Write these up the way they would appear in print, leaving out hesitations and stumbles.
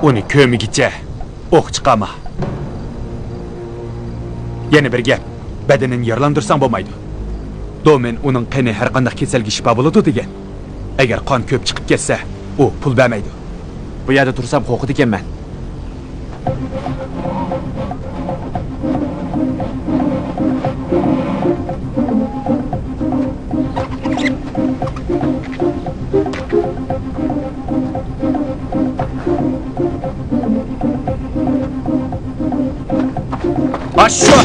Uni ko'migicha o'q chiqama. Yana bir gap, badanini yaralandirsang bo'lmaydi. Domen uning qani har qanday kasalga shifo bo'ladi degan. Agar qon ko'p chiqib ketsa, u pul bermaydi. Bu yerda tursam qo'rqidi ekanman. Aşağı!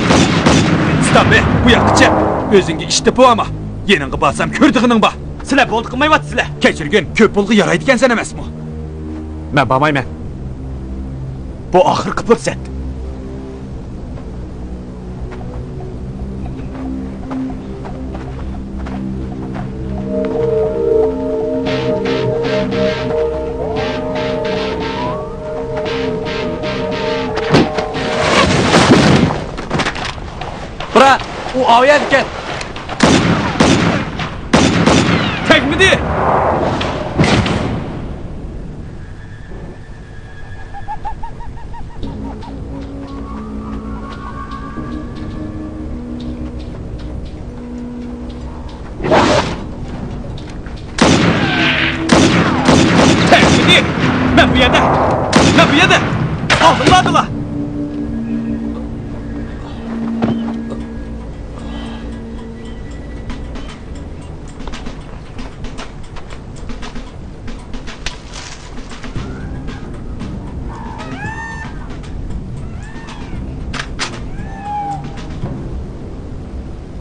Stop be! Bu yakıcı! Özünge işte bu ama! Yening'i basam ko'rdig'ining bor! Sizlar bo'ldi qilmayapsizlar! Kechirgin, ko'p pulga yaraydigan sen emasmi? Men bormayman. Bu oxirgi fursat. Bura, u aviyat ekan. Tegmidi. Tegmidi. Men bu yerda. Aldırladılar.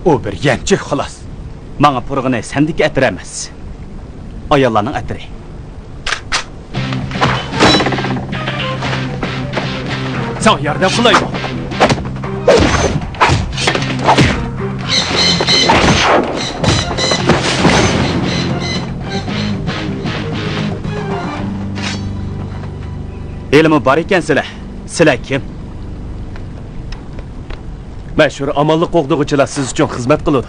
O bir yanchi xolos. Menga purg'ini sendiki atir emas. Ayollarning atiri. Sen yerden bulayma. Elimi bar ekan sizlar kim? Məşhur amallı qoğduğucular siz üçün xizmət qılıdı.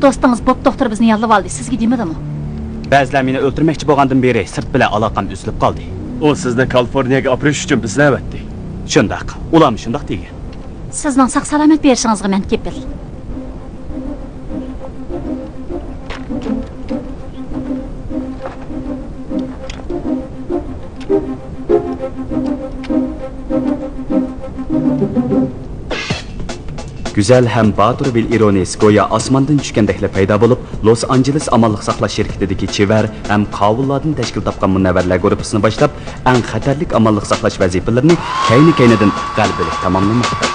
Dostunuz Bob doktor bizni yallab aldı. Sizga demədimi? Bəzilər məni öldürməkçi bolğandan beri sırt bilan aloqam üzülüb qaldı. O sizni Kaliforniyaga aparish üçün bizni əvətdi. Şundaq, ulam şundaq degan. Sizning saq-salamat berishingizga men kepil. Güzel hem batur bir ironisi goya asmandan tushgandekla paydo bo'lib, Los Angeles amalliq saqlash shirkatidagi chevar ham qovullardan tashkil topgan munavvarlar guruhini boshlab, eng xatarlik amalliq saqlash vazifalarini kayni-kaynidan g'alabalik tamomlamoqda.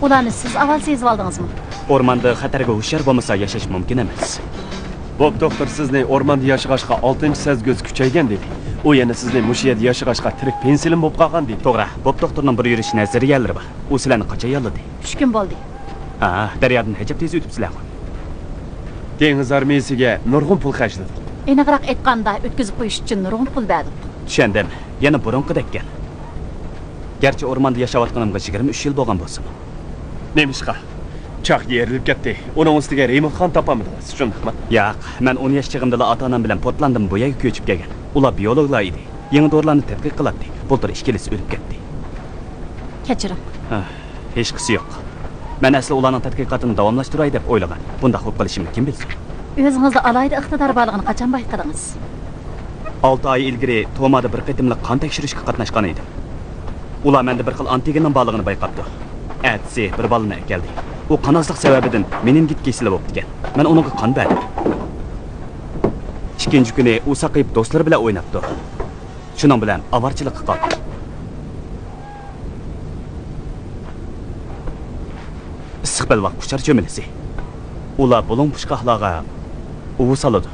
Ularni siz avval sezib oldingizmi? O'rmonda xatarga hushyor bo'lmasa yashash mumkin emas. Bob doktor sizni o'rmonda yashashga 6-sezgöz kuchaygan dedi. U yana sizni mushiyada yashashga tirik pensilin bo'lib qolgan dedi. To'g'ri, Bob doktorning bir yurish nazariyalari bor. U sizlarni qachon yolladi? 3 kun bo'ldi. Ha, daryodan hajab tez o'tibsizlar. Dengiz armiyasiga nurg'un pul xarjladik. Aniqroq aytganda, o'tkazib qo'yish uchun nurg'un pul berdik. Tushundim. yana burunqidek ekan. Gerçi ormanda yaşayotganimga 23 yil bo'lgan bo'lsin. Nemishqa? Choq yerilib ketdi. Uning ustiga remontxon topamidingiz, shundaqmi? Yo'q, men 10 yosh chig'imda ota-onam bilan Portlanddan bu yerga ko'chib kelgan. Ular biologlar edi. Yangi dorilarni tadqiq qiladi. Bultur ishkilisi o'lib ketdi. Kechiring. Hech qisi yo'q. Men asli ularning tadqiqotini davomlashtiray deb o'ylagan. Bunda xo'p qilishimni kim bilsin? O'zingizda alayda iqtidor borligini qachon bayqadingiz? 6 oy ilgari Tomada bir qitimli qon tekshirishga qatnashgan edim. Ular menda bir xil antigenning borligini bayqabdi. Atsi bir balani keldi. U qanozlik sababidan meningit kesilib o'tdi ekan. Men unga qon berdim. Ikkinchi kuni u saqib do'stlar bilan o'ynabdi. Shuning bilan avarchilik qildi. Issiqbel vaqt quchar cho'milisi. Ular bulung pushqahlarga uvu soladi.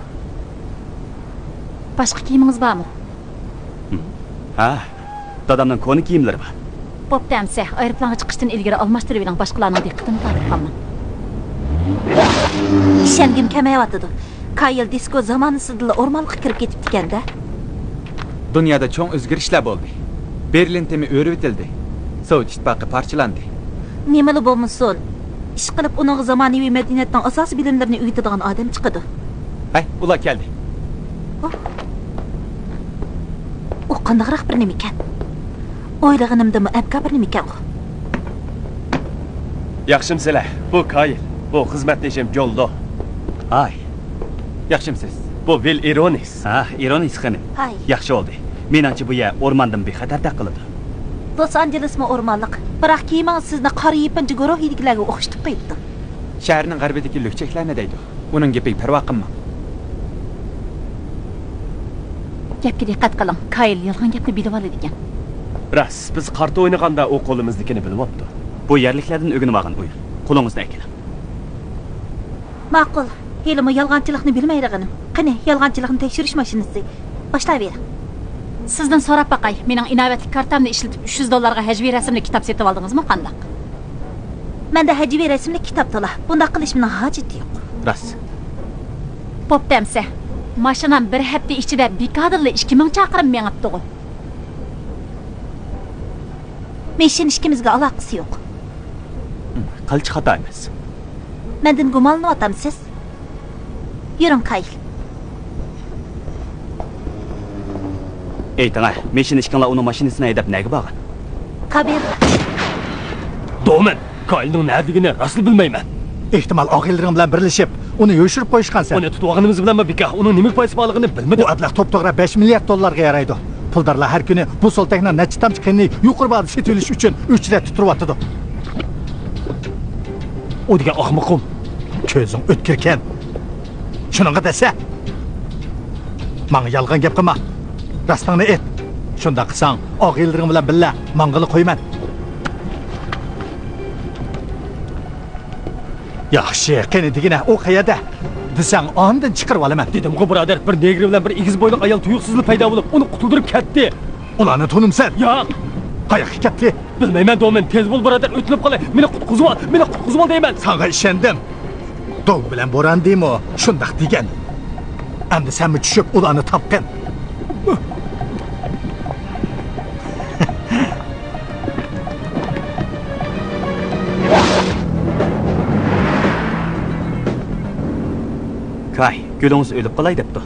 Boshqa kiyimingiz bormi? Ha, dadamning koni kiyimlari bor. Bo'pti amsa, aeroplanga chiqishdan ilgari almashtirib bering, boshqalarning diqqatini tortib qolmang. Ishongim kamayotdi. Kayl disko zamonisida o'rmonga kirib ketibdi ekanda. Dunyoda cho'ng o'zgarishlar bo'ldi. Berlin temi o'rib etildi. Sovet ittifoqi parchalandi. Nimali bo'lmasin, ish qilib uning zamonaviy madaniyatning asosiy bilimlarini o'rgatadigan odam chiqadi. Hay, ular keldi. U qandaqroq bir nima ekan? O'ylaganimda abka bir nima ekan u. Yaxshimsizlar. Bu Kayl. Bu xizmatdoshim Joldo. Hay. Yaxshimsiz? Bu Will Ironis. Ha, ironis qani. Hay. Yaxshi oldi. Menimcha bu yer o'rmondan bexatar taqiladi. Los Angelesmi o'rmonliq. Biroq kiyimingiz sizni qora yepinchi guruhiydigilarga o'xshatib qo'yibdi. Shaharning g'arbidagi lukchaklarni deydi. Uning gapiga parvo qilma. Gapga diqqat qiling. Kayl yolg'on gapni bilib oladi ekan. Ras, biz qarta o'ynaganda u qo'limiznikini bilibdi. Bu yerliklardan o'ginib olgan o'yin. Qo'lingizni akiling. Ma'qul. Helimi yolg'onchilikni bilmaydiganim. Qani, yolg'onchilikni tekshirish mashinasi. Boshlayver. Sizdan so'rab baqay. Mening inovatli kartamni ishlatib $300 hajviy rasmli kitob setib oldingizmi, qandaq? Menda hajviy rasmli kitob to'la. Bunda qilish mening hojati yo'q. Ras. Bo'pti amsa. Mashinam bir hafta ichida Bikadilli 2000 chaqirim mengibdi. Meshin ishimizga aloqasi yo'q. Qilch xato emas. Mendan gumonlanyapsiz? Yuring Kayl. Ayting, meshin ishkanlar uning mashinasini haydab nega borgan? Kabir. Do'min, Kaylning nerligini rasl bilmayman. Ehtimal og'illaring bilan birlashib, uni yo'shirib qo'yishgansan. Uni tutib olganimiz bilanmi bika? Uning nima foyda borligini bilmadim. Bu ablah to'p-to'g'ri $5 milliard yaraydi. Puldarlar har kuni bu soltakni necha tamchi qiyinlik yuqori borib setilish uchun 3 rat tutyapti. O degan ahmoqim. Ko'zing o'tkirkan. Shuningga desa, menga yolg'on gap qilma. Rostingni ayt. Shunda qilsang, og'illaring bilan birga mang'ili qo'yman. Yaxshi, qani degina u qayerda? Desang, ondan chiqarib olaman. Dedim-ku birodar, bir negri bilan bir egiz bo'yli ayol tuyuqsizlik paydo bo'lib, uni qutuldirib ketdi. Ularni tunimsan? Yo'q. Qayoqqa ketdi? Bilmayman Do'min, tez bo'l birodar, o'tilib qolay. Meni qutqizib ol deyman. Senga ishondim. Dov bilan bo'ron deymi? Shundaq degan. Endi senmi tushib ularni topqin? Kay, gulungiz o'lib qolay debdi.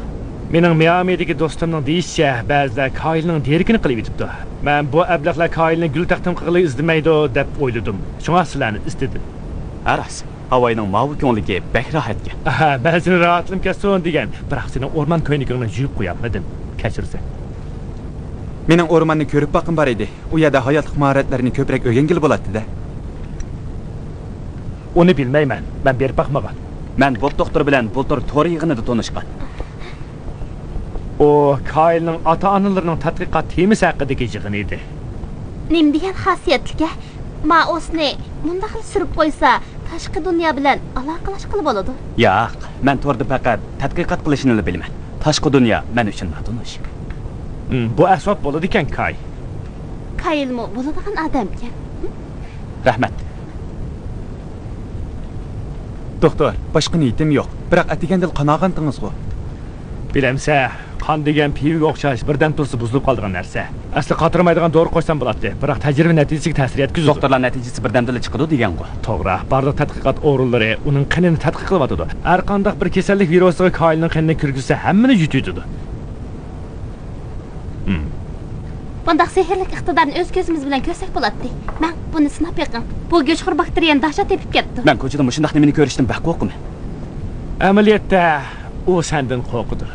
Mening Miamidagi do'stimning deyishicha, ba'zilar Kaylning derikini qilib yetibdi. Men bu ablahlar Kaylni gul taqdim qilib izlamaydi deb o'yladim. Shunga sizlarni istedim. Aras, havoning mavi ko'ngligi bahrahatga. Aha, men seni rahatlim kason degan. Biroq seni o'rmon ko'ynigingni yuvib qo'yapmidim. Kechirsa. Mening o'rmonni ko'rib boqim bor edi. U yerda hayotlik mahoratlarini ko'proq o'rgangil bo'ladi-da. Uni bilmayman. Men berib boqmagan. Men Bob doktor bilan bultur to'g'ri yig'inida tanishgan. O Kaylning ota-onalarining tadqiqot temasi haqidagi yig'in edi. Nim degan xosiyatga Maosni bunda qilib surib qo'ysa, tashqi dunyo bilan aloqalash qilib bo'ladi. Yo'q, men to'g'ri faqat tadqiqot qilishni bilmayman. Tashqi dunyo men uchun notanish. Bu asob bo'ladi ekan Kay. Kaylmi bo'ladigan odam ekan. Rahmat. Doktor, boshqa niyatim yo'q. Biroq atigandil qanog'antingiz-ku. Bilamsa, qon degan pivoga o'xshash birdan tursa buzilib qoladigan narsa. Asli qatirmaydigan dori qo'ysam bo'ladi, biroq tajriba natijasiga ta'sir yetkazadi. Doktorlar natijasi birdamdila chiqadi degan-ku. To'g'ri, barliq tadqiqot o'rinlari uning qanini tadqiq qilyotdi. Har qanday bir kasallik virusiga koinning qanini kirgizsa, hammani yutadi. Bundaq sehrlik iqtidorni o'z ko'zimiz bilan ko'rsak bo'ladi. Men buni sinab beqim. Bu go'shxo'r bakteriyani dahshat tepib ketdi. Men ko'chada mushundaq nimani ko'rishdan baq qo'rqaman. Amaliyotda u sendan qo'rqidi.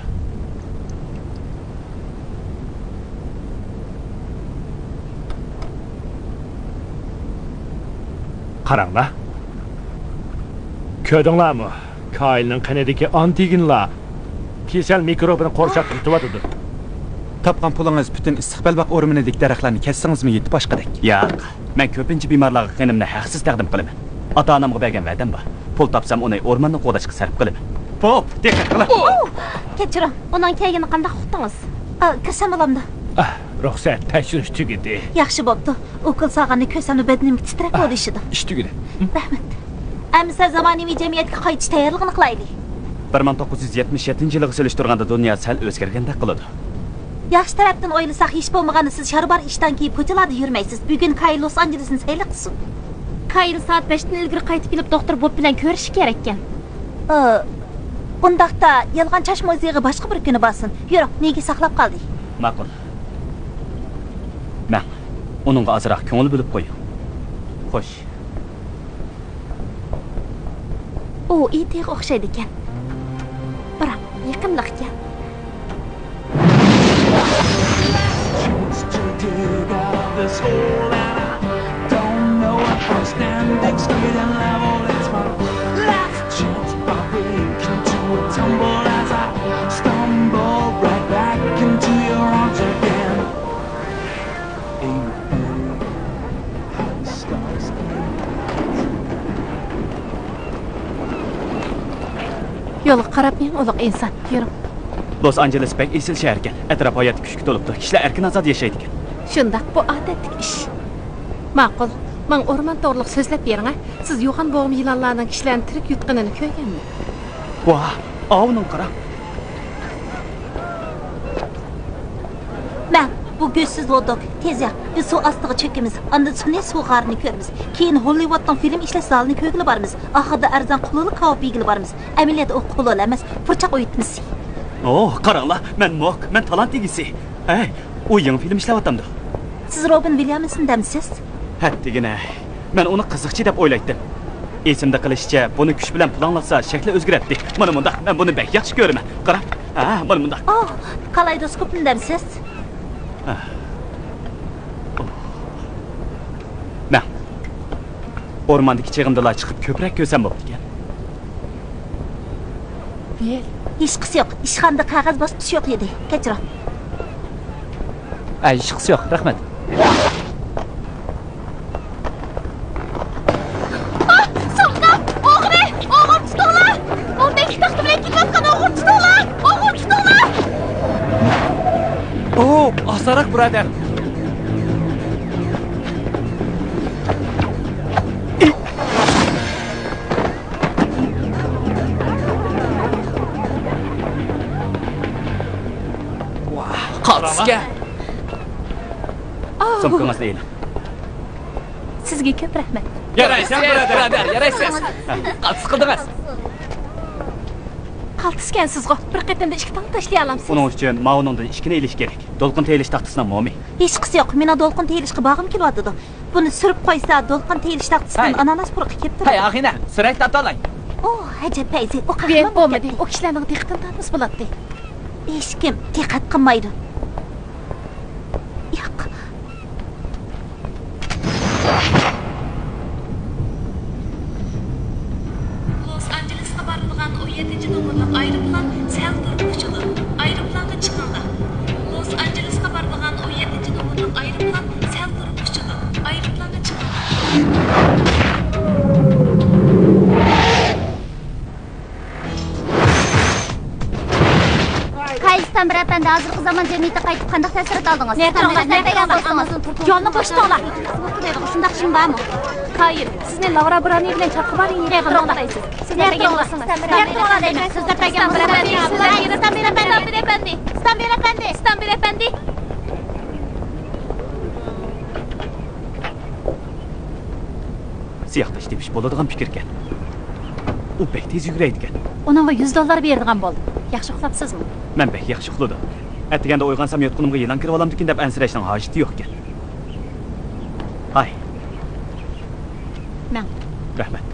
Qaranglar. Ko'rdinglarmi? Koinning qanidagi antigenlar kasal mikrobini qo'rshab yutyapti. Topgan pulingiz bütün istiqbalbaq o'rminidik daraxtlarni kessingizmi yetib boshqadek. Yo'q, men ko'pincha bemorlarga qanimni haqsiz taqdim qilaman. Ota-onamga bergan va'dam bor. Pul topsam uni o'rmonni qo'dashga sarf qilaman. Pop, diqqat qilib. Kechiring, uning kelgani qanday uqdingiz? Kirsam bo'lamdi. Ruxsat, tekshirish tugadi. Yaxshi bo'pti. O'qil sog'ani ko'rsam badnim titrab bo'lishidi. Ish tugadi. Rahmat. Amsa zamonaviy jamiyatga qaytish tayyorligini qilaylik. 1977-yilga solishtirganda dunyo sal o'zgargandek qiladi. Yaxshi tarafdan o'ylasak, hech bo'lmaganda siz sharbar ishdan keyin ko'chalarda yurmaysiz. Bugun Kay Los Anjelesni sayli qilsin. Kayni soat 5 dan ilgari qaytib kelib doktor Bob bilan ko'rish kerak ekan. Bundaqda yolg'on chashma o'ziga boshqa bir kuni bo'lsin. Yo'q, nega saqlab qoldik? Ma'qul. Men uningga ozroq ko'ngil bo'lib qo'ying. Xo'sh. U itiga o'xshaydi ekan. Biroq yaqinlik ekan. Yo'lga qarab men uloq inson. Yuring. Los Angeles pek esil shahar ekan. Atrof hayot kuchga to'libdi. Kishilar erkin azod yashaydi ekan. Shundaq bu odatlik ish. Ma'qul. Men o'rmon to'g'riliq so'zlab bering-a. Siz yo'g'on bo'g'im yilonlarning kishilarni tirik yutqinini ko'rganmi? Voh, ovning qara. Men bu gözsiz lodak tezroq biz suv ostiga cho'kamiz. Unda sun'iy suv g'arini ko'ramiz. Keyin Hollywooddan film ishlash zalini ko'rgili boramiz. Oxirida arzon qululi kavop yegili boramiz. Amaliyot o qulul emas, purchaq o'yitmiz. Qaranglar, men talant egisi. U yangi film ishlayaptimdi. Siz Robin Williams'ni demsiz? Hattigina. Men uni qiziqchi deb o'ylaydim. Esimda qilishicha, buni kuch bilan planlasa, shakli o'zgaradi. Mana bunda men buni bek yaxshi ko'raman. Qarang. Mana bunda. Kaleidoskopni demsiz? Men o'rmondagi chig'imdalar chiqib ko'proq ko'rsam bo'pti ekan. Bel. Hech qisi yo'q. Ishxonada qog'oz bosqichi yo'q edi. Kechiring. Ish qisi yo'q, rahmat. Asarak birader. Qalsga. Sumkangizni eling. Sizga ko'p rahmat. Yaraysan birader, yaraysiz. Qaltis qildingiz. Qaltisgan sizga bir qatamda ikki tong tashlay olasiz. Uning uchun Maunondan ikkini elish kerak. To'lqin teyilish taxtasidan mo'mi. Hech qisi yo'q. Meni do'lqin teyilishga bag'im kelyotdi. Buni surib qo'ysa, do'lqin teyilish taxtasidan ananas puruqi kelib turadi. Axina, sirak tatolang. Ajab payzi. O Ben qahramon bo'lmadi. O kishilarning diqqatini tortmas bo'ladi. Hech kim diqqat qilmaydi. Yo'q. Los Angelesga borilgan 17-nomerlik aeroplan sel turib uçildi. Aeroplanga chiqildi. Los Angelesga borilgan 17-nomerlik aeroplan sel turib uçildi. Aeroplanga chiqildi. Kayistan bir efendi hozirgi zamon jamiyatga qaytib qanday ta'sir oldingiz? Yo'lni qo'shdilar. Shundaq ishim bormi? Hayır, sizni Laura Brani bilan chaqirib yig'ilmoqdaysiz. Sizlar yig'ilasiz. İstanbul efendi. Siyaqdaş demiş bo'ladigan fikr ekan. U bek tez yuguraydi ekan. Onunla $100 berdigan bo'ldim. Yaxshi uxlabsizmi? Men bek yaxshi uxladim. Atganda uyg'onsam yotqinimga yılan kirib olamdikin deb ansirashning hojati yo'q ekan. Hay, Men rahmat.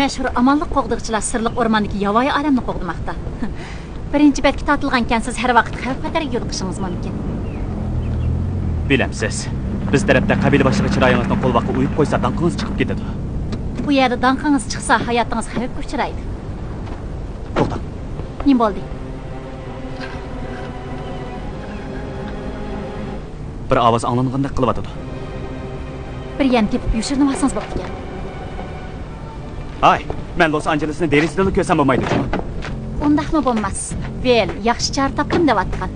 mashhur amonlik qo'g'diqchilar sirliq o'rmondagi yovvoyi olamni qo'g'dimoqda. Birinchi betga tortilgankan siz har vaqt xavf-xatarga yo'liqishingiz mumkin. Bilamsiz, biz tarafda qabila boshlig'i chiroyingizni qo'lboqqa uyib qo'ysa danqingiz chiqib ketadi. Bu yerda danqingiz chiqsa hayotingiz xavfga uchraydi. To'xta. Nima bo'ldi? Bir ovoz anglangandek qilyotdi. Bir yan tepib yushirib olsangiz bo'pti ekan. Hay, men Los Angelesni derisida ko'rsam bo'lmaydi. Undaqmi bo'lmas. Vel, yaxshi char topdim deyotgan.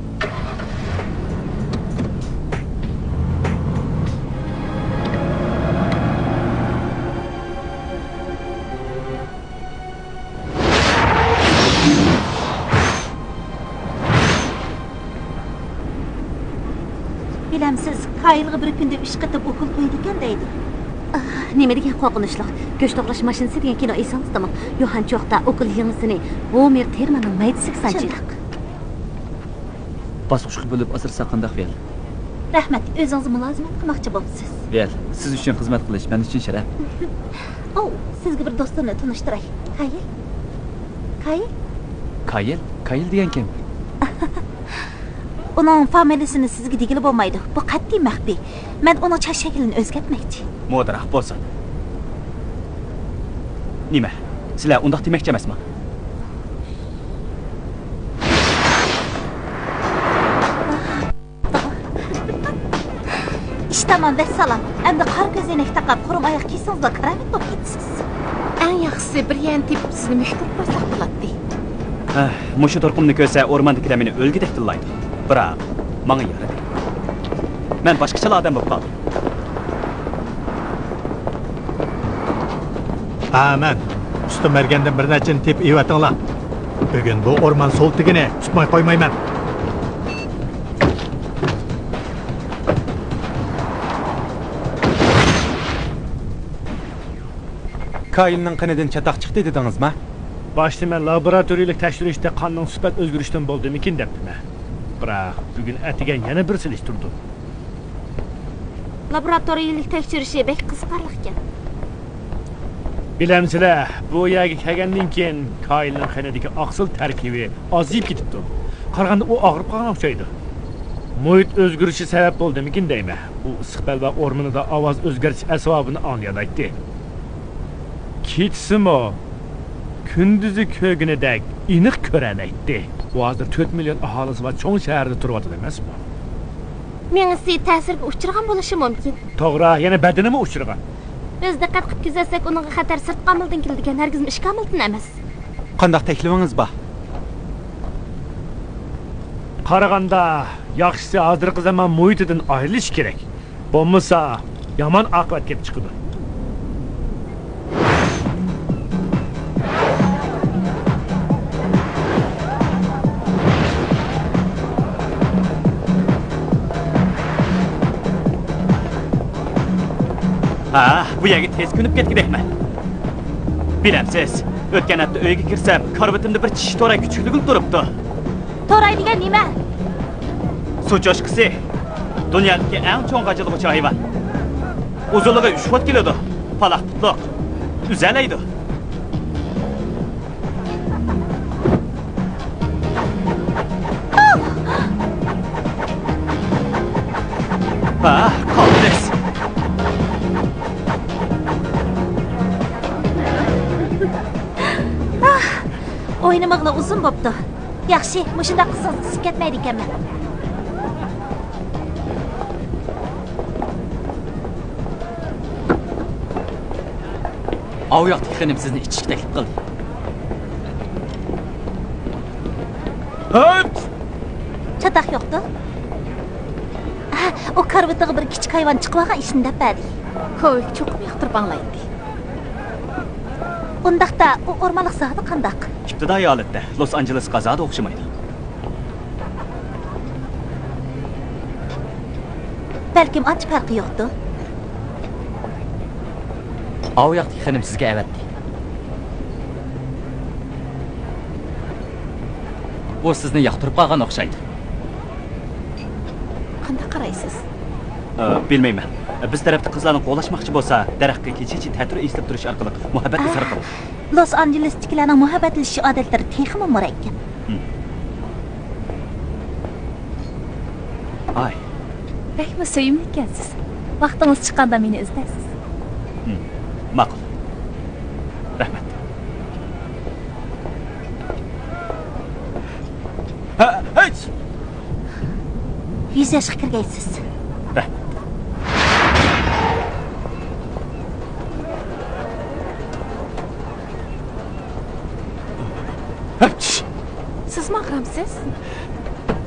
Bilamsiz, Kayılğı bir kunda 3 qatib o'qil qo'ydi ekan deydi. Nima degan qo'rqinchli. Go'sht to'g'rash mashinasi degan kino esangizdami? Yo'han cho'qda o'qil yig'isini Vomer Termanning maydisi sanchiq. Bosqich bo'lib asirsa qandaq vel? Rahmat, o'zingiz mulozimat qilmoqchi bo'libsiz. Vel, siz uchun xizmat qilish men uchun sharaf. Sizga bir do'stimni tanishtiray. Qayil? Kayil degan kim? Uning familiyasini sizga degili bo'lmaydi. Bu qat'iy maxfiy. Men uning chash shaklini o'zgartmoqchi. Mo'darax bo'lsin. Nima? Sizlar undaq demoqchi emasmi? Tamam, vassalam. Endi qor ko'zoynak taqib, qurum oyoq kiysangiz da karamit bo'lib ketasiz. Eng yaxshisi bir yan tepib sizni mushtirib qo'ysak bo'ladi. Mushu turqumni ko'rsa o'rmondagilar meni o'lgidek tillaydi. Biroq, menga yaradi. Men boshqacha odam bo'lib qoldim. Man ustim bergandan bir nechini tep evatinglar. Bugun bu o'rmon so'ltigini tutmay qo'ymayman. Kayılning qinidan chataq chiqdi dedingizmi? Boshda men laboratoriyalik tekshirishda qonning sifat o'zgarishdan bo'ldimikin debdim. Biroq bugun atigan yana bir silish turdi. Laboratoriyalik tekshirishi bek qiziqarli ekan. Bilamsizlar, bu yerga kelgandan keyin Kayilning qanidagi oqsil tarkibi ozib ketibdi. Qaraganda u og'rib qolgan o'xshaydi. Muhit o'zgarishi sabab bo'ldimikin deyman. U issiqbal va o'rmonida ovoz o'zgarish asbobini anglaydi. Ketsimi kunduzi ko'ginidek aniq ko'ranaydi. Bu hozir 4 million aholisi va cho'ng shaharda turyapti emasmi? Menga ta'sirga uchragan bo'lishi mumkin. To'g'ri, yana badanimi uchragan. Biz diqqat qilib kuzatsak, uning xatar sirt qamildan keladigan hargiz ish qamildan emas. Qandaq taklifingiz bor? Qaraganda yaxshisi hozirgi zamon muhitidan ayrilish kerak. Bo'lmasa yomon oqibat kelib chiqadi. Bu yerga tez kunib ketgidekman. Bilamsiz, o'tgan hafta uyga kirsam, korbitimda bir tish to'ray kuchukligim turibdi. To'ray degan nima? Suv cho'shqisi. Dunyodagi eng cho'ng g'ajilg'uchi hayvon. Uzunligi 3 fut keladi. Palaxtliq. Uzalaydi. Qoldingiz. O'ynamaqla uzun bo'pti. Yaxshi, mushunda qilsangiz qisib ketmaydi ekanman. Oyoq tiqinim sizni ichishga taklif qildi. Chataq yo'qdi. O karvatiga bir kichik hayvon chiqib olgan ishini deb berdi. Kovik cho'qib yoqtirib anglaydi. Undaqda o o'rmonliq zoti qandaq? İptidai holatda Los Angeles qazoda o'xshamaydi. Balkim ancha farqi yo'qdir. O yoqdagi xonim sizga avatdi. Bu sizni yoqtirib qolgan o'xshaydi. Qanday qaraysiz? Bilmayman. Biz tarafda qizlarni qo'llashmoqchi bo'lsa, daraxtga kechichi ta'tir eslab turish orqali muhabbatni sarqiladi. Los Angelesdagilarning muhabbatlashish odatlari texmi murakkab. Ay, Rahmat suyimli ekansiz. Vaqtingiz chiqqanda meni izlaysiz. ma'qul. Rahmat. Hech! 100 yoshga kirgaysiz. Hech! Siz mahramsiz?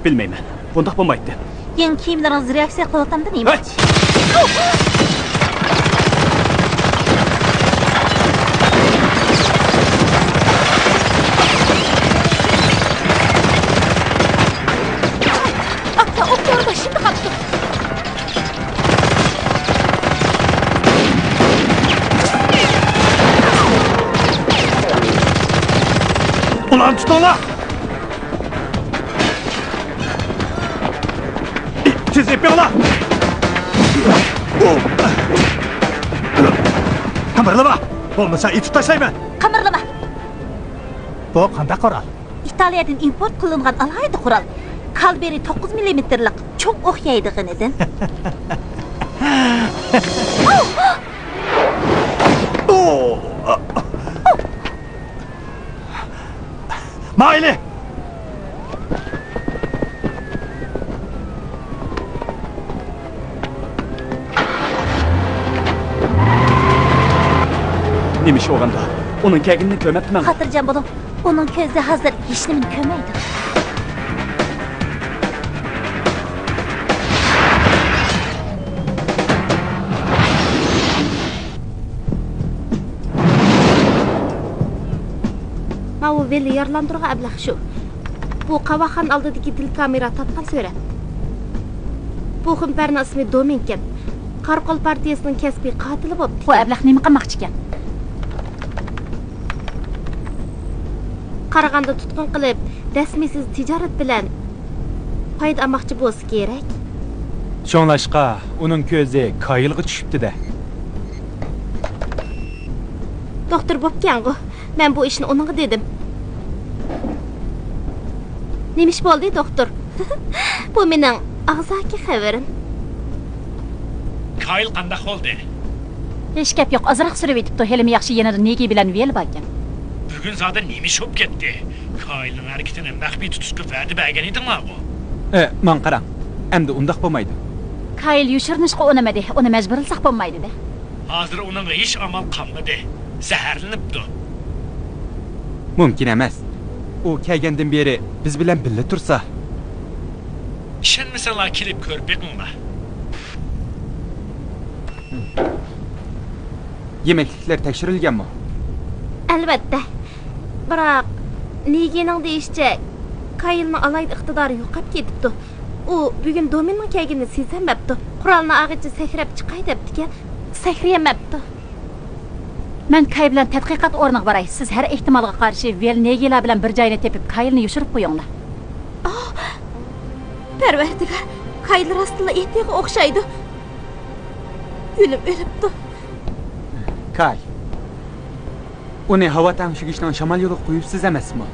Bilmayman. Bundaq bo'lmaydi. Yangi kiyimlaringiz reaksiya qilyapti nima? Hech! Aka, oklarida şimdi qapti. Ulan tutunlar! Siz yapıyorlar! Kamerlama! Olmasa it tutaşayım. Qamirlama. Bu qanday qoral? Italiyadan import qilingan alayda qural. Kalberi 9 mm'lik çok o'xshaydigan edi. Mayli! Nima ish o'g'anda? Uning kaginini ko'mabman. Xotirjam bo'ling. Uning ko'zida hozir hech nimani ko'rmaydi. Mau veli yarlandırığa ablah şu. Bu qavaxan aldidagi dil kamera tatqan surat. Bu ximparning ismi Dominken. Qarqol partiyasining kasbiy qotili bo'pti. Bu ablah nima qilmoqchi ekan? Qarag'anda tutqun qilib, rasmiysiz tijorat bilan foyda olmoqchi bo'lsa kerak. Şonlaşqa, onun ko'zi Kayılğa tushibdi-da. Doktor bo'pkan-ku. Men bu ishni uningga dedim. Nemish bo'ldi, doktor? Bu mening og'zaki xabarim. Kayl qanday bo'ldi? Hech gap yo'q. Ozroq surib yetibdi. Helim yaxshi yanada negi bilan vel bo'lgan. Bugun zada nemish bo'lib ketdi. Kaylning harakatini maxfiy tutishga va'da bergan edinglar bu. Man qarang. Endi undaq bo'lmaydi. Kayl yushirnishga unamadi. Uni majburlasak bo'lmaydi-da. Hozir uning hech amal qolmadi. Zaharlanibdi. Mumkin emas. U kelgandan beri biz bilan birga tursa. Ishonmasanlar kelib ko'rib beqinglar. Yemekliklar tekshirilganmi? Albatta. Biroq Nigening deyishicha, Kaylning alayda iqtidori yo'qolib ketibdi. U bugun Dominning kelganini sezmabdi. Qurolni og'ichi sakrab chiqay debdi-ki, sakrayamabdi. Men Kay bilan tadqiqot o'rniga boray. Siz har ehtimolga qarshi vel negilar bilan bir joyni tepib Kaylni yushirib qo'yinglar. Parvardigor, Kayl rostla etiga o'xshaydi. O'lib o'libdi. Kay. Uni havo tanshigishdan shamol yo'li qo'yibsiz emasmi?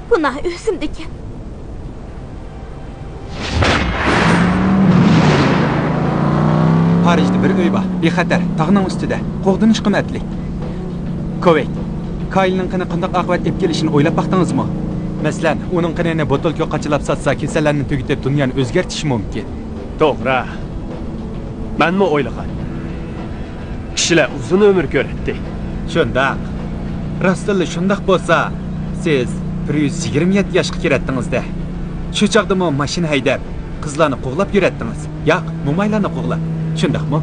Gunoh o'zimdiki. Parijda bir uy bor, bexatar, tog'ning ustida, qo'g'dinish qimmatli. Kovek, Kaylning qanday oqibat olib kelishini o'ylab baqdingizmi? Masalan, uning qinini botolka qachilab satsa, kasallarni tugitib dunyoni o'zgartirish mumkin. To'g'ri. Menmi o'ylagan? Kishilar uzun umr ko'radi. Shundaq. Rostilla shundaq bo'lsa, siz 127 yoshga kiratdingizda. Shu chaqdami mashina haydab, qizlarni qo'g'lab yuratdingiz. Yo'q, mo'maylarni qo'g'lab. Shundaqmi?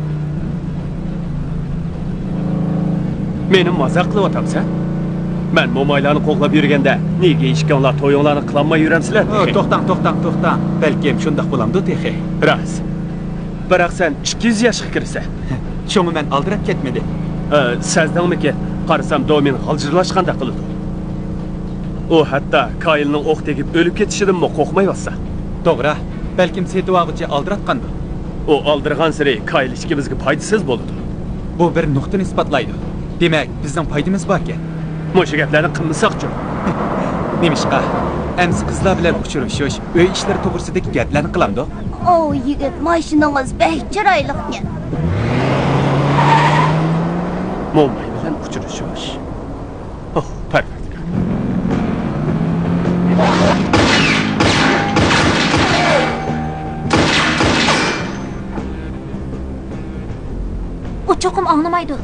Meni mazaq qilyapsan? Men mo'maylarni qo'g'lab yurganda, nega ishkonlar to'yinglarni qilolmay yuramsizlar? To'xtang. Balkim shundaq bo'lamdi texi. Rost. Biroq sen 200 yoshga kirsan. Shuni men aldirab ketmadi. Sazdingmiki, qarasam domin g'aljirlashganda qiladi. U hatto Kaylning o'q tegib o'lib ketishidan qo'rqmayotsa. To'g'ri. Balkim setuvag'icha aldiratqandi. U aldirgan siri Kayl ikkimizga foydasiz bo'ldi. Bu bir nuqtani isbotlaydi. Demak, bizning foydamiz bor ekan. Mo'sha gaplarni qilmasaqchi. Nemishqa? Ems qizlar bilan uchrashish, uy ishlari to'g'risidagi gaplarni qilamdi. O yigit, mashinangiz bek chiroyli ekan. Mo'may bilan uchrashish. Oh, parvardigor. U cho'qim anglamaydi.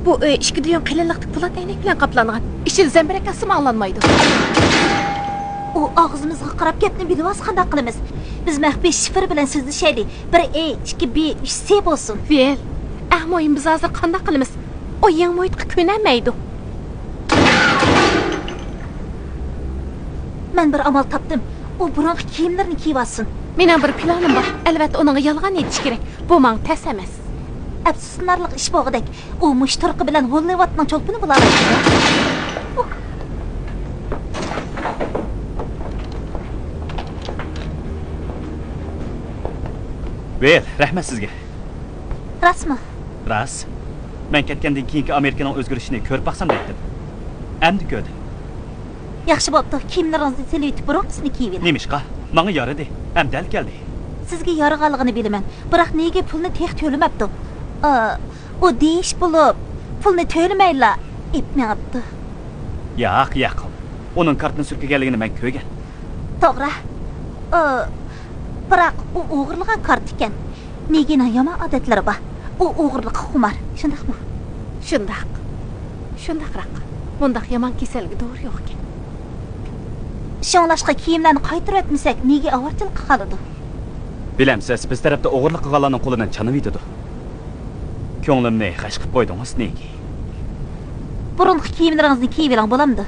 Bu uy 2 duyon qilinliqdek po'lat aynak bilan qoplangan. Ichi zambirakasi ma'lonmaydi. U og'zimizga qarab gapni bilmas qanday qilamiz? Biz maxfiy shifr bilan so'zlashaylik. 1 A, 2 B, 3 C bo'lsin. Vel, ahmoyim biz hozir qanday qilamiz? O yangi muhitga ko'namaydi. Men bir amal topdim. U burungi kiyimlarini kiyib olsin. Mening bir planim bor. Albatta uning yolg'on aytish kerak. Bu men tas emas. Afsuslanarli ish bog'idek. U mushtarqi bilan Hollywoodning cho'lpini bo'ladi. Vel, rahmat sizga. Rasmi? Ras. Men ketgandan keyingi Amerikaning o'zgarishini ko'rib baqsam deydim. Endi ko'rdim. Yaxshi bo'pti. Kiyimlaringizni selitib burungisini kiyib oling. Nemishqa? Menga yaradi. Amdal keldi. Sizga yorig'anligini bilaman. Biroq nega pulni tex to'lamabdi? U deyish bo'lib, pulni to'lamayla epmayapti. Yo'q. Uning kartini surkaganligini men ko'rgan. To'g'ri. Biroq u o'g'irlagan kart ekan. Negina yomon odatlari bor. U o'g'irlikqa xumar. Shundaqmi? Shundaqroq. Bundaq yomon kasalga to'g'ri yo'q ekan. Shonlashqa kiyimlarni qaytarib o'tmasak, nega avorchilik qiladi? Bilamsiz, biz tarafda o'g'irlik qilganlarning qo'lidan chanib yetadi. Ko'nglimni g'ash qilib qo'ydingiz nega? Burungi kiyimlaringizni kiyib oling bo'lamdi?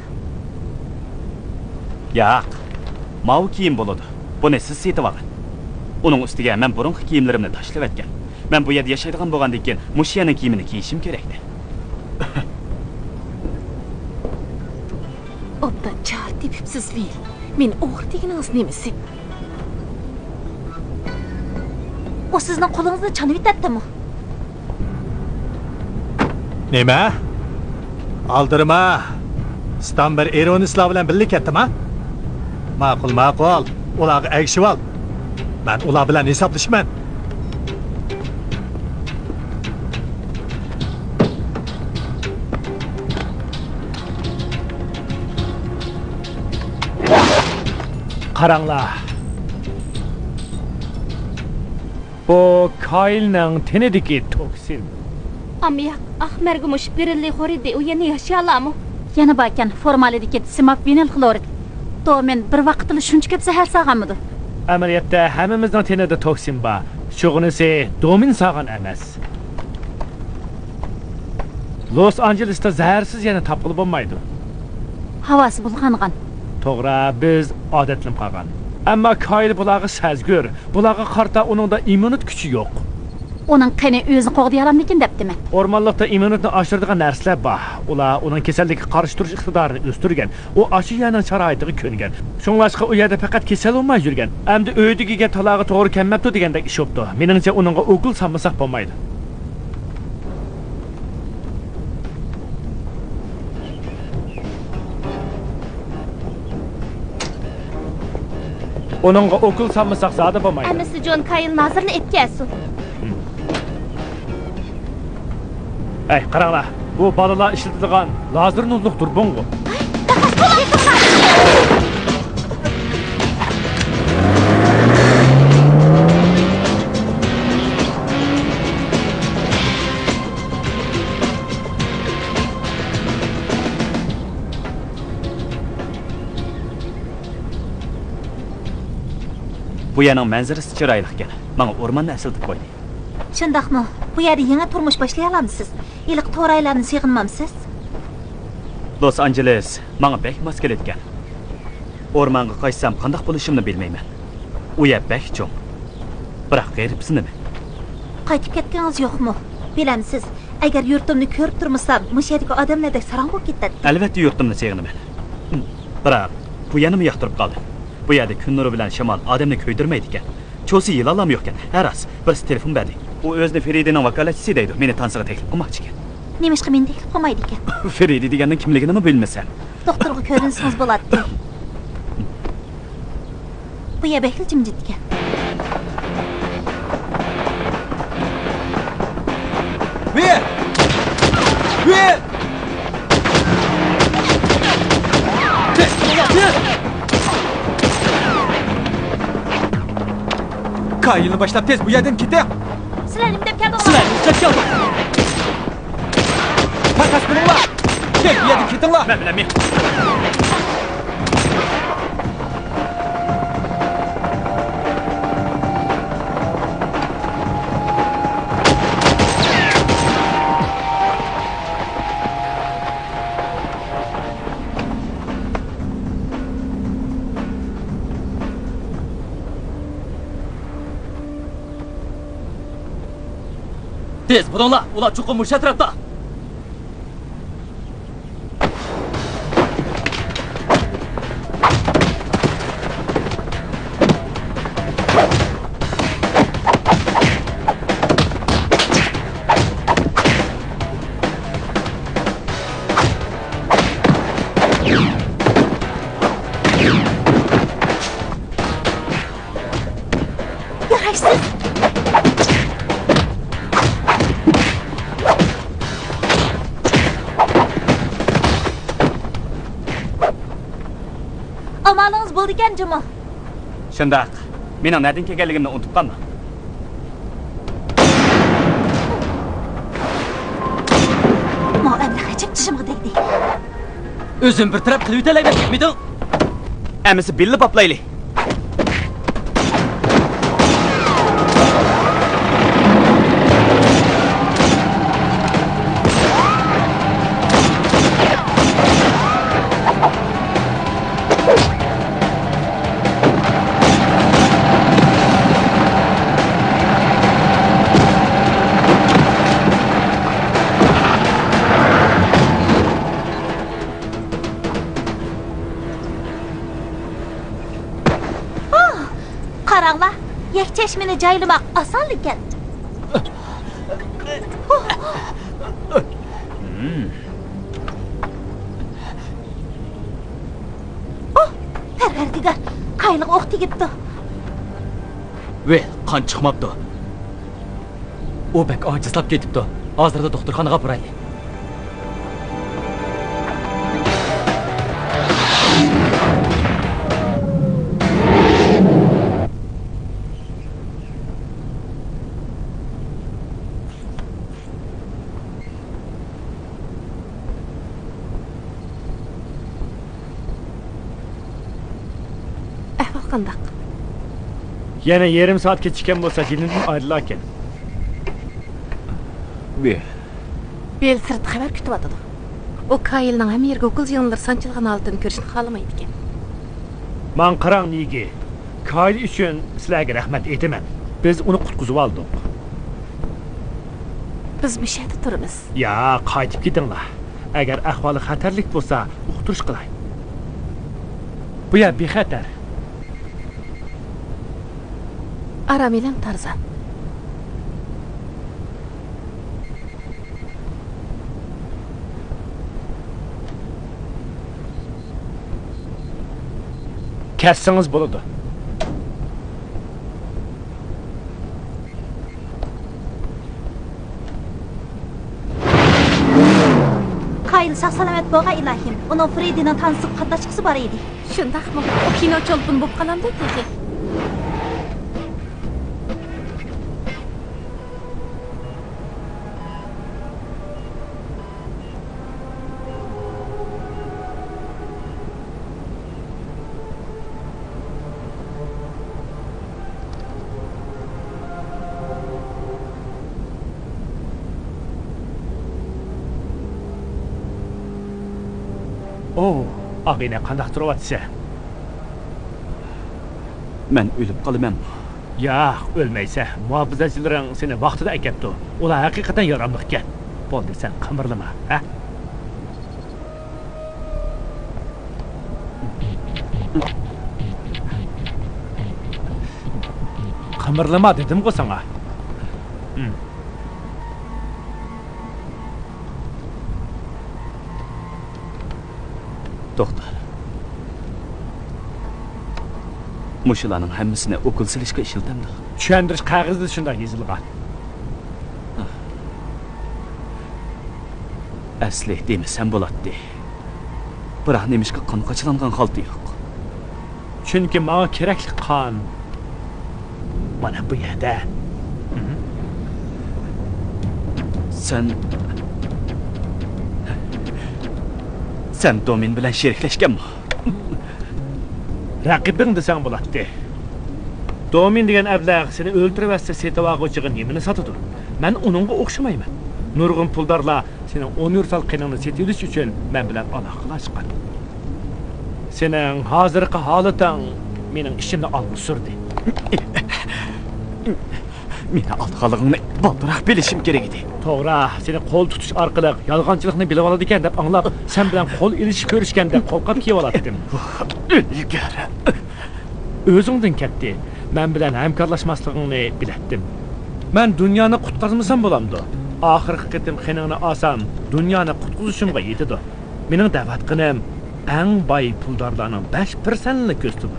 Yo'q. Mau kiyim bo'ladi. Buni siz setib olin. Uning ustiga men burungi kiyimlarimni tashlab o'tgan. Men bu yerda yashaydigan bo'lgandan keyin mushiyaning kiyimini kiyishim kerakdi. Obdan char tepibsiz Vel. Men o'g'ir deganingiz nemisi? U sizning qo'lingizni chanib yetadimi? Nima? Aldirma. Stamber ironistlar bilan birga ketdimi? Ma'qul. Ularga agishib ol. Men ular bilan hisoblashman. Qaranglar. Bu Kaylning tenidagi toksin. Amyak, ahmarga mush berilli xoridi, u yana yashay oladimi? Yana bakan formalidagi simap vinil xlorid. Men bir vaqtda shuncha ko'p zahar sog'amidi. Amaliyotda hammamizning tenida toksin bor. Shug'unisi domin sog'an emas. Los Angelesda zaharsiz yana topilib bo'lmaydi. Havasi bulg'angan. To'g'ri, biz odatlanib qolgan. Ammo Kayl bularga sezgur, bularga qarta uningda immunitet kuchi yo'q. Uning qani o'zini qo'g'day olamdikin debdiman. O'rmonlikda immunitetni oshiradigan narsalar bor. Ular uning kasallikka qarshi turish iqtidorini o'stirgan. U ashiyaning sharoitiga ko'ngan. Shunglashqa u yerda faqat kasal bo'lmay yurgan. Endi uydigiga talog'i to'g'ri kelmabdi degandek ish bo'pti. Meningcha uningga o'qil sanmasak bo'lmaydi. Onunğa okul sanmasak zada bo'lmaydi. Amisi John Kayl nazarni etgansin. Ey, qaranglar. Bu balalar ishlatilgan lazer nurliq turbongu. Bu yerning manzarasi chiroyli ekan. Menga o'rmonni eslatib qo'ydi. Shundaqmi? Bu yerda yangi turmush boshlay olamsiz? Iliq to'raylarni sig'inmamsiz? Los Angeles menga bek mos kelayotgan. O'rmonga qaytsam qanday bo'lishimni bilmayman. U yer bek cho'ng. Biroq g'aribsinimi? Qaytib ketganingiz yo'qmi? Bilamsiz, agar yurtimni ko'rib turmasam, mush yerdagi odamlardek sarong bo'lib ketadi. Albatta yurtimni sevinaman. Biroq bu yanimi yoqtirib qoldi. Bu yerda kun nuri bilan shamol odamni ko'ydirmaydi ekan. Cho'si yilalam yo'q ekan. Haras, birisi telefon berdi. U o'zini Feridining vakolatchisi deydi. Meni tansiga taklif qilmoqchi ekan. Nemishqa meni taklif qilmaydi ekan? Feridi deganning kimligini bilmasam. Doktorga ko'rinsangiz bo'ladi. Bu yer bekli jimjit ekan. Ve! Kayılını başlap tez bu yerden gidelim. Sizlarni deb keldim. Sizlarni ishlab keldim. Makas qilinglar. Tez bu yerdan ketinglar. Men bilaman. Tez budinglar, ular chuqur mush atrofda. Yaraysiz. Amalınız bo'ldi ekan, Juma. Shundaq. Mening nerdan kelganligimni unutib qolma. Mo'amni hajib tishimga tegdi. O'zim bir taraf qilib o'talayman ketmiding. Amisi billi poplayli. Qaranglar, yakchashmini joylamoq oson ekan. Parvardigar, qayliq o'q tegibdi. Ve, qon chiqmabdi. U bek ojizlab ketibdi. Hozirda doktorxonaga boraylik. Ahvol qandaq? Yana yarım saat kechikkan bo'lsa, jinidan ayrilar ekan. Ve! Bel sirti xabar kutyotdi. O Kayilning ham yerga o'qil yig'inlar sanchilgan holatini ko'rishni xohlamaydi ekan. Men qarang nigi. Kayl uchun sizlarga rahmat aytaman. Biz uni qutqizib oldik. Biz bu yerda turibmiz. Ya, qaytib ketinglar. Agar ahvoli xatarlik bo'lsa, uqtirish qilay. Bu yer bexatar. Aram elang Tarzan. Kessangiz bo'ladi. Kayl sog'-salomat bo'lgan ilohim. Uning Fredining tansiq qatnashchisi bor edi. Shundaqmi? O kino cholpun bo'lib qolamdi teki. Ağine qandaq turvatsa? Men ölüp qalımanmı? Yo'q, o'lmaysa, muhofizachilaring seni vaqtida akapti. Ular haqiqatan yaramliq ekan. Bo'ldi, sen qimirlama, ha? Qimirlama dedim-ku sana. Doktor. Muşularning hammasini okul silishga ishiltamdi. Tushuntirish qog'ozida shunday yozilgan. Asli demasam bo'ladi. Biroq nemishqa qon qochilangan holati yo'q. Chunki menga kerakli qon mana bu yerda. Sen Domin bilan sheriklashganmi? Raqibing desang bo'ladi. Domin degan ablag seni o'ltiribsa setib olg'uchiga nimani sotadi? Men uningga o'xshamayman. Nurg'un puldorlar sening 10 yursal qiningni setish uchun men bilan aloqalashgan. Sening hozirgi holating mening ishimni olib surdi. Meni aldaganligingni baldıroq bilishim kerak edi. To'g'ri, seni qo'l tutish orqali yolg'onchilikni bilib oladi ekan deb anglab, sen bilan qo'l ilishib ko'rishganda qo'rqib kelib oldim. Ilgari. O'zingdan ketdi. Men bilan hamkorlashmasligingni bilatdim. Men dunyoni qutqazmasam bo'lamdi. Oxirgi qitim xiningni olsam, dunyoni qutqazishimga yetadi. Mening da'vat qilim eng boy puldorlarning 5%ni ko'ztubi.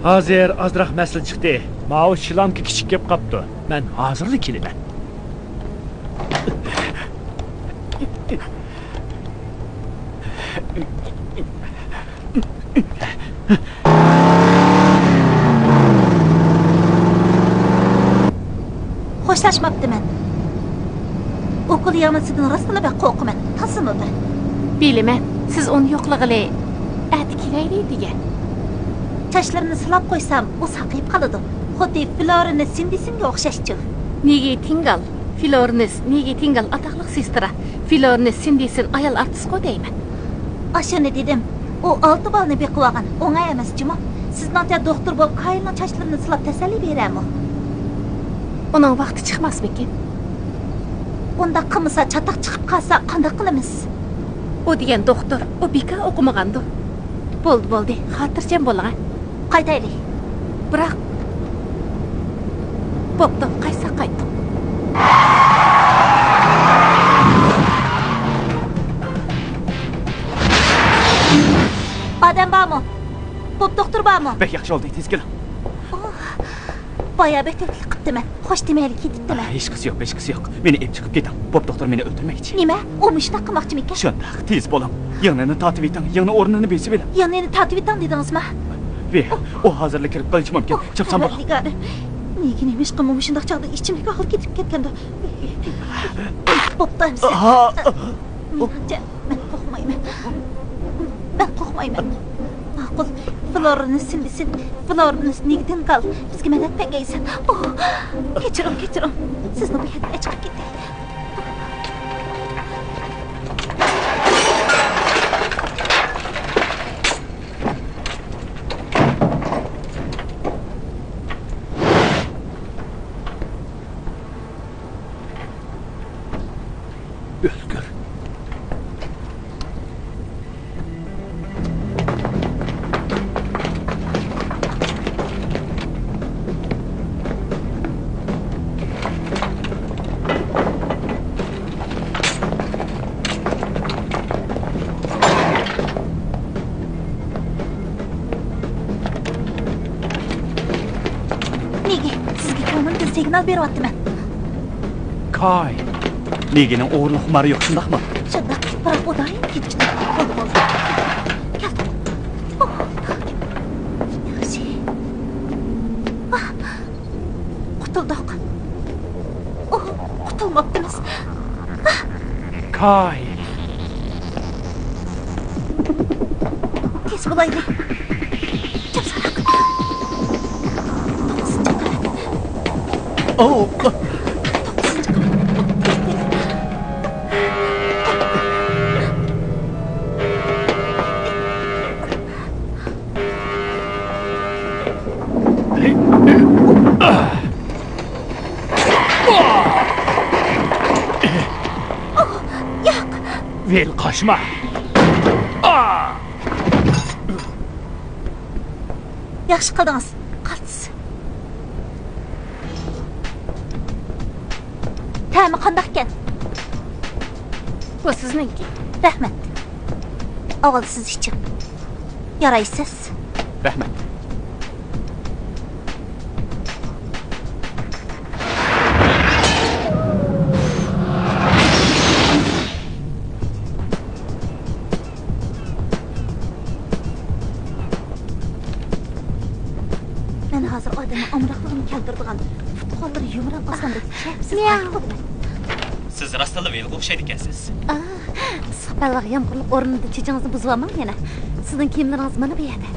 Hozir ozroq masala chiqdi. Mao shilamki kichik kelib qopti. Men hozirlik kelaman. Xo'shlashmabdiman. O'qil yamasidan rostla baq qo'rqaman. Tasmidi. Bilaman, siz uni yo'qlig'ili ati kelaydi degan. Tashlarini silab qo'ysam, u saqib qoladi. Xuddi Florini Sindisinga o'xshashchi. Nega Tingal, Flornes, nega Tingal atoqli sestra. Flornes Sindisin ayol artist deyman. Ashuni dedim. U 6 balni beqib olgan. O'ngay emas, jimo. Sizning doktor bo'lib, Kaylning tashlarini silab tasalli berami? Uning vaqti chiqmasmikin? Unda qilmasa, chataq chiqib qolsa, qanday qilamiz? U degan doktor, u beka o'qimagandi. Bo'ldi, xotirjam bo'lgan. Qaytaylik. Biroq bo'pti, qaytdi. Odam bormi? Bo'p doktor bormi? Bek yaxshi oldi, tez keling. Boya beteklik qiptiman. Xo'sh demayli ketibdiman. Hech qisi yo'q. Meni ep chiqib keting. Bo'p doktor meni o'ldirmoqchi. Nima? U mushta qilmoqchimikan? Shundoq, tez bo'ling. Yig'nini tatib eting, yig'ni o'rnini besib eling. Yig'nini tatib eting dedingizmi? Ve, o hozirlik kirib qolishi mumkin. Chapsan bo'l. Nega nemish qilmam shundoq chog'da ichimga hol ketib ketganda. Bo'pti. Men qo'rqmayman. Ma'qul. Flornes Sindisin, Flornes nigdan qal. Bizga madad bergaysan. Kechiring. Sizni bu yerga chiqib ketdik. O'lgur. Nega sizga ko'ngilga signal beryaptiman? Kay. Negining o'g'irlik xumari yo'q, shundaqmi? Shundoq, biroq u doim ketishdi. Bo'ldi. Yaxshi. Qutuldik. Qutulmoqdimiz. Kay. Tez bo'laylik. Chapsariq. Qaşma. Yaxşı qildingiz. Qaltis. Ta'mi qandaq ekan? Bu sizniki. Rahmat. Avval siz iching. Yaraysiz. Rahmat. Men hozir odamni omroqligini keltiradigan futbollar yumran osmondagi chapsiz Siz rastala vel o'xshaydi ekansiz. Issiqballiq yomg'irlik o'rnida chechingizni buzib olmang yana. Sizning kiyimlaringiz mana bu yerda.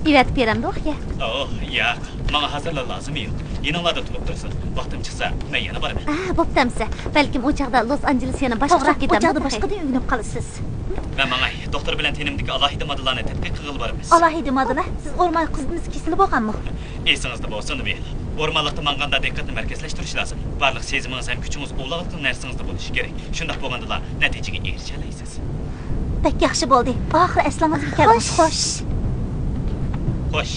Evatib beramdi o'xga. Oh, yo'q. Menga hozirlar lozim yo'q. Yeninglarda turib tursin. Vaqtim chiqsa, men yana boraman. Bo'ptamsa, balkim o chaqda Los Angeles yana boshqaroq To'g'ri, ketadi. o'chaqda boshqa deb o'ynab qolasiz. Men menga doktor bilan tenimdagi alohida moddalarni tadqiq qilib boramiz. Alohida moddalar, siz o'rmon qizingiz kesilib bo'lganmi? Esingizda bo'lsin, vel. O'rmonlikda manganda diqqatni markazlashtirish lozim. Barliq sezimingiz ham kuchingiz o'g'liqli narsangizda bo'lishi kerak. Shunday bo'lganda natijaga erisha olasiz. Bak yaxshi bo'ldi. Oxiri aslingizga keldi. Xo'sh. Xo'sh.